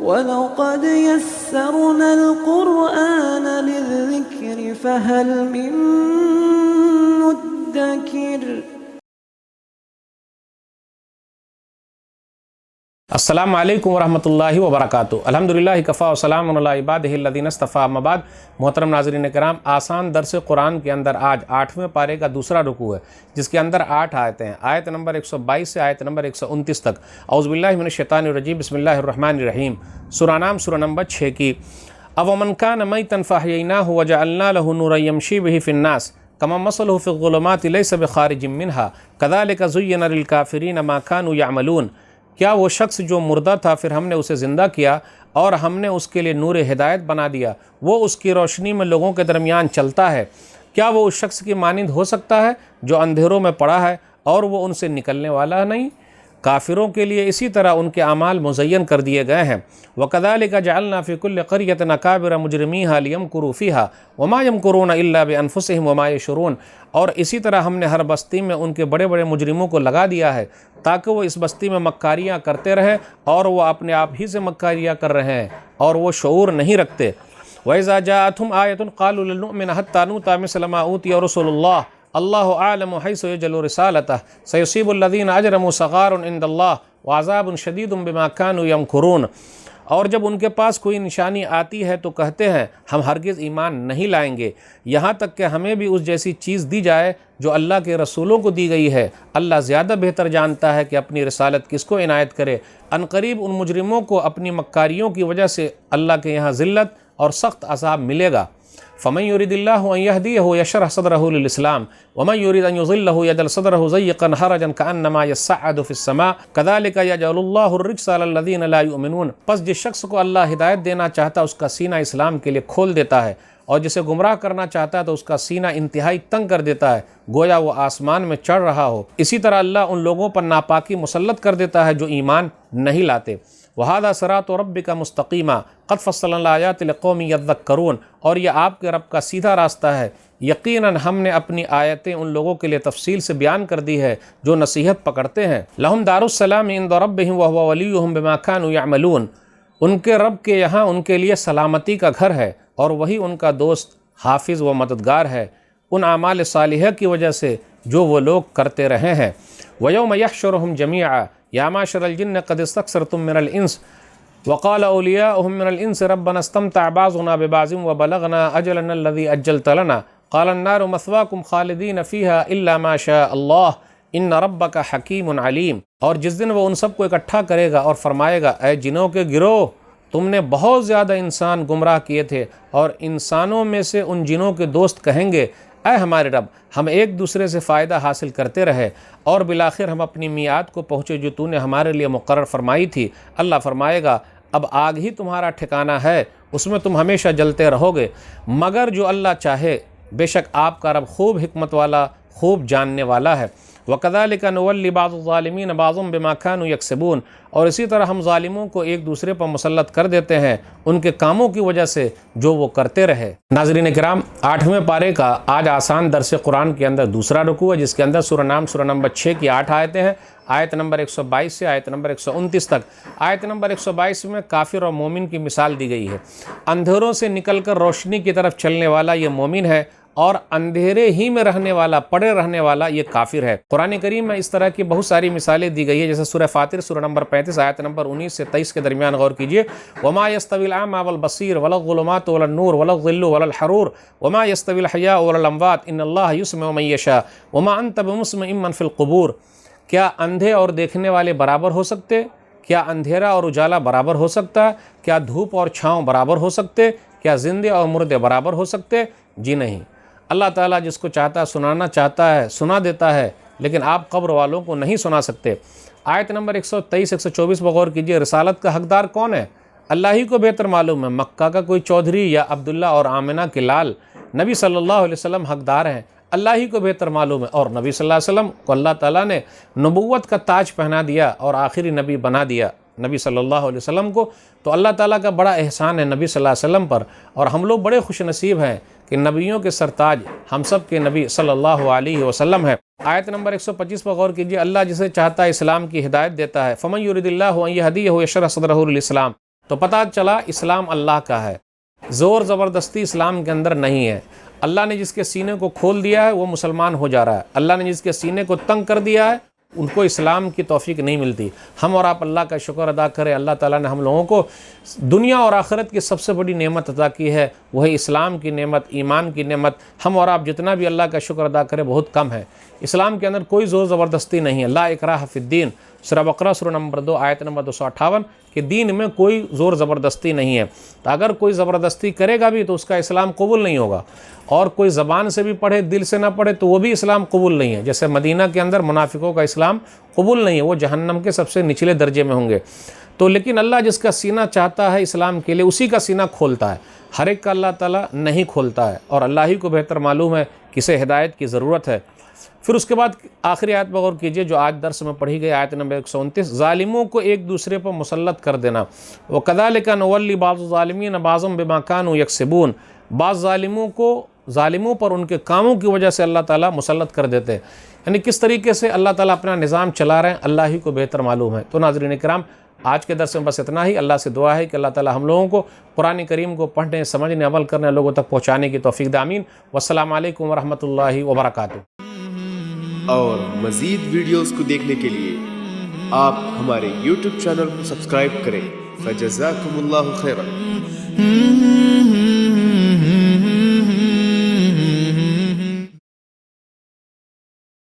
وَلَقَدْ يَسَّرْنَا الْقُرْآنَ لِلذِّكْرِ فَهَلْ مِن مُّدَّكِرٍ۔ السلام علیکم ورحمۃ اللہ وبرکاتہ۔ الحمدللہ کفا وسلام علی عبادہ الذین اصطفیٰ، اما بعد۔ محترم ناظرین کرام، آسان درس قرآن کے اندر آج 8ویں پارے کا دوسرا رکوع ہے، جس کے اندر 8 آیتیں ہیں، آیت نمبر 122 سے آیت نمبر 129 تک۔ اعوذ باللہ من الشیطان الرجیم، بسم اللہ الرحمن الرحیم۔ سورہ نام سورہ نمبر 6 کی اومن کان میتا فاحییناہ وجعلنا لہ نورا یمشی بہ فی الناس کما مثلہ فی الظلمات لیس بخارج منہا کذالک زین للکافرین ما کانوا یعملون۔ کیا وہ شخص جو مردہ تھا پھر ہم نے اسے زندہ کیا اور ہم نے اس کے لیے نور ہدایت بنا دیا، وہ اس کی روشنی میں لوگوں کے درمیان چلتا ہے، کیا وہ اس شخص کی مانند ہو سکتا ہے جو اندھیروں میں پڑا ہے اور وہ ان سے نکلنے والا نہیں؟ کافروں کے لیے اسی طرح ان کے اعمال مزین کر دیے گئے ہیں۔ وَكَذَلِكَ جَعَلْنَا فِي كُلِّ قَرْيَةٍ أَكَابِرَ مُجْرِمِيهَا لِيَمْكُرُوا فِيهَا وَمَا يَمْكُرُونَ إِلَّا بِأَنفُسِهِمْ وَمَا يَشْعُرُونَ۔ اور اسی طرح ہم نے ہر بستی میں ان کے بڑے بڑے مجرموں کو لگا دیا ہے تاکہ وہ اس بستی میں مکاریاں کرتے رہے اور وہ اپنے آپ ہی سے مکاریاں کر رہے ہیں اور وہ شعور نہیں رکھتے۔ وَإِذَا جَاءَتْهُمْ آيَةٌ قَالُوا لَن نُؤْمِنَ حَتَّىٰ نُؤْتَىٰ مِثْلَ مَا أُوتِيَ رُسُلُ اللَّهِ اللہ عالم حیث یجعل رسالتہ سیصیب الذین اجرموا صغار عند اللہ وعذاب شدید بما كانوا یمکرون۔ اور جب ان کے پاس کوئی نشانی آتی ہے تو کہتے ہیں ہم ہرگز ایمان نہیں لائیں گے یہاں تک کہ ہمیں بھی اس جیسی چیز دی جائے جو اللہ کے رسولوں کو دی گئی ہے۔ اللہ زیادہ بہتر جانتا ہے کہ اپنی رسالت کس کو عنایت کرے۔ عنقریب ان مجرموں کو اپنی مکاریوں کی وجہ سے اللہ کے یہاں ذلت اور سخت عذاب ملے گا۔ فمن يريد الله ان يهديه يشرح صدره للاسلام ومن يريد ان يضله يجعل صدره ضيقا حرجا كانما يصعد في السماء كذلك يجعل الله الرجس على الذين لا يؤمنون۔ پس جس شخص کو اللہ ہدایت دینا چاہتا ہے اس کا سینہ اسلام کے لیے کھول دیتا ہے، اور جسے گمراہ کرنا چاہتا ہے تو اس کا سینہ انتہائی تنگ کر دیتا ہے، گویا وہ آسمان میں چڑھ رہا ہو۔ اسی طرح اللہ ان لوگوں پر ناپاکی مسلط کر دیتا ہے جو ایمان نہیں لاتے۔ وَهَذَا صِرَاطُ رَبِّكَ مُسْتَقِيمًا قَدْ فَصَّلْنَا الْآيَاتِ لِقَوْمٍ يَذَّكَّرُونَ۔ اور یہ آپ کے رب کا سیدھا راستہ ہے، یقیناً ہم نے اپنی آیتیں ان لوگوں کے لیے تفصیل سے بیان کر دی ہے جو نصیحت پکڑتے ہیں۔ لَهُمْ دَارُ السَّلَامِ عِنْدَ رَبِّهِمْ وَهُوَ وَلِيُّهُمْ بِمَا كَانُوا يَعْمَلُونَ۔ ان کے رب کے یہاں ان کے لیے سلامتی کا گھر ہے اور وہی ان کا دوست، حافظ و مددگار ہے ان اعمال صالحہ کی وجہ سے جو وہ لوگ کرتے رہے ہیں۔ وَيَوْمَ يَحْشُرُهُمْ جَمِيعًا يَا مَعْشَرَ الْجِنِّ قَدِ اسْتَكْثَرْتُم مِّنَ الْإِنسِ وقال أولياؤهم من الإنس ربنا استمتع بعضنا ببعض وبلغنا أجلنا الذي أجلت لنا قال النار مثواكم خالدين فيها إلا ما شاء الله إن ربك حكيم عليم۔ اور جس دن وہ ان سب کو اکٹھا کرے گا اور فرمائے گا اے جنوں کے گروہ، تم نے بہت زیادہ انسان گمراہ کیے تھے، اور انسانوں میں سے ان جنوں کے دوست کہیں گے اے ہمارے رب، ہم ایک دوسرے سے فائدہ حاصل کرتے رہے اور بالآخر ہم اپنی میعاد کو پہنچے جو تو نے ہمارے لیے مقرر فرمائی تھی۔ اللہ فرمائے گا اب آگ ہی تمہارا ٹھکانہ ہے، اس میں تم ہمیشہ جلتے رہو گے مگر جو اللہ چاہے، بے شک آپ کا رب خوب حکمت والا، خوب جاننے والا ہے۔ وَكَذَلِكَ نُوَلِّ بَعْضُ الظَّالِمِينَ بَعْضًا بِمَا كَانُوا يَكْسِبُونَ۔ اور اسی طرح ہم ظالموں کو ایک دوسرے پر مسلط کر دیتے ہیں ان کے کاموں کی وجہ سے جو وہ کرتے رہے۔ ناظرین کرام، 8ویں پارے کا آج آسان درس قرآن کے اندر دوسرا رکوع ہے، جس کے اندر سورہ نام سورہ نمبر 6 کی 8 آیتیں ہیں، آیت نمبر 122 سے آیت نمبر 129 تک۔ آیت نمبر 122 میں کافر اور مومن کی مثال دی گئی ہے۔ اندھیروں سے نکل کر روشنی کی طرف چلنے والا یہ مومن ہے، اور اندھیرے ہی میں رہنے والا، پڑے رہنے والا یہ کافر ہے۔ قرآن کریم میں اس طرح کی بہت ساری مثالیں دی گئی ہے، جیسے سورہ فاطر سورہ نمبر 35 آیت نمبر 19 سے 23 کے درمیان غور کیجئے۔ وَمَا يَسْتَوِي الْأَعْمَى وَالْبَصِيرُ وَلَا الظُّلُمَاتُ وَلَا النُّورُ وَلَا الظِّلُّ وَلَا الْحَرُورُ وَمَا يَسْتَوِي الْأَحْيَاءُ وَلَا الْأَمْوَاتُ إِنَّ اللَّهَ يُسْمِعُ مَن يَشَاءُ وَمَا أَنْتَ بِمُسْمِعٍ مَّن فِي الْقُبُورِ۔ کیا اندھے اور دیکھنے والے برابر ہو سکتے؟ کیا اندھیرا اور اجالا برابر ہو سکتا ہے؟ کیا دھوپ اور چھاؤں برابر ہو سکتے؟ کیا زندے اور مردے برابر ہو سکتے؟ جی نہیں۔ اللہ تعالیٰ جس کو چاہتا ہے سنانا چاہتا ہے سنا دیتا ہے، لیکن آپ قبر والوں کو نہیں سنا سکتے۔ آیت نمبر 123 124 پر غور کیجئے۔ رسالت کا حقدار کون ہے؟ اللہ ہی کو بہتر معلوم ہے۔ مکہ کا کوئی چودھری یا عبداللہ اور آمنہ کے لال نبی صلی اللہ علیہ وسلم حقدار ہیں، اللہ ہی کو بہتر معلوم ہے۔ اور نبی صلی اللہ علیہ وسلم کو اللہ تعالیٰ نے نبوت کا تاج پہنا دیا اور آخری نبی بنا دیا نبی صلی اللہ علیہ وسلم کو، تو اللہ تعالیٰ کا بڑا احسان ہے نبی صلی اللہ علیہ وسلم پر، اور ہم لوگ بڑے خوش نصیب ہیں کہ نبیوں کے سرتاج ہم سب کے نبی صلی اللہ علیہ وسلم ہے۔ آیت نمبر 125 پر غور کیجئے۔ اللہ جسے چاہتا ہے اسلام کی ہدایت دیتا ہے۔ فمن یرید اللہ ان یہدیہ یشرح صدرہ للاسلام۔ تو پتہ چلا اسلام اللہ کا ہے، زور زبردستی اسلام کے اندر نہیں ہے۔ اللہ نے جس کے سینے کو کھول دیا ہے وہ مسلمان ہو جا رہا ہے، اللہ نے جس کے سینے کو تنگ کر دیا ہے ان کو اسلام کی توفیق نہیں ملتی۔ ہم اور آپ اللہ کا شکر ادا کریں، اللہ تعالیٰ نے ہم لوگوں کو دنیا اور آخرت کی سب سے بڑی نعمت عطا کی ہے، وہی اسلام کی نعمت، ایمان کی نعمت۔ ہم اور آپ جتنا بھی اللہ کا شکر ادا کریں بہت کم ہے۔ اسلام کے اندر کوئی زور زبردستی نہیں ہے، لا اکراہ فی الدین، سورہ بقرہ سورہ نمبر 2 آیت نمبر 258 کہ دین میں کوئی زور زبردستی نہیں ہے۔ تو اگر کوئی زبردستی کرے گا بھی تو اس کا اسلام قبول نہیں ہوگا، اور کوئی زبان سے بھی پڑھے دل سے نہ پڑھے تو وہ بھی اسلام قبول نہیں ہے۔ جیسے مدینہ کے اندر منافقوں کا اسلام قبول نہیں ہے، وہ جہنم کے سب سے نچلے درجے میں ہوں گے۔ تو لیکن اللہ جس کا سینہ چاہتا ہے اسلام کے لیے اسی کا سینہ کھولتا ہے، ہر ایک کا اللہ تعالیٰ نہیں کھولتا ہے، اور اللہ ہی کو بہتر معلوم ہے کسے ہدایت کی ضرورت ہے۔ پھر اس کے بعد آخری آیت پر غور کیجئے جو آج درس میں پڑھی گئی، آیت نمبر 129، ظالموں کو ایک دوسرے پر مسلط کر دینا۔ وَكَذَلِكَ نُوَلِّي بَعْضُ الظَّالِمِينَ بَعْضًا بِمَا كَانُوا يَكْسِبُونَ، بعض ظالموں پر ان کے کاموں کی وجہ سے اللہ تعالیٰ مسلط کر دیتے ہیں۔ یعنی کس طریقے سے اللہ تعالیٰ اپنا نظام چلا رہے ہیں اللہ ہی کو بہتر معلوم ہے۔ تو ناظرین کرام، آج کے درس میں بس اتنا ہی۔ اللہ سے دعا ہے کہ اللہ تعالیٰ ہم لوگوں کو قرآن کریم کو پڑھنے، سمجھنے، عمل کرنے، لوگوں تک پہنچانے کی توفیق دے، آمین۔ والسلام علیکم ورحمۃ اللہ وبرکاتہ۔ اور مزید ویڈیوز کو دیکھنے کے لیے آپ ہمارے YouTube چینل کو سبسکرائب کریں۔ فجزاکم اللہ خیرا۔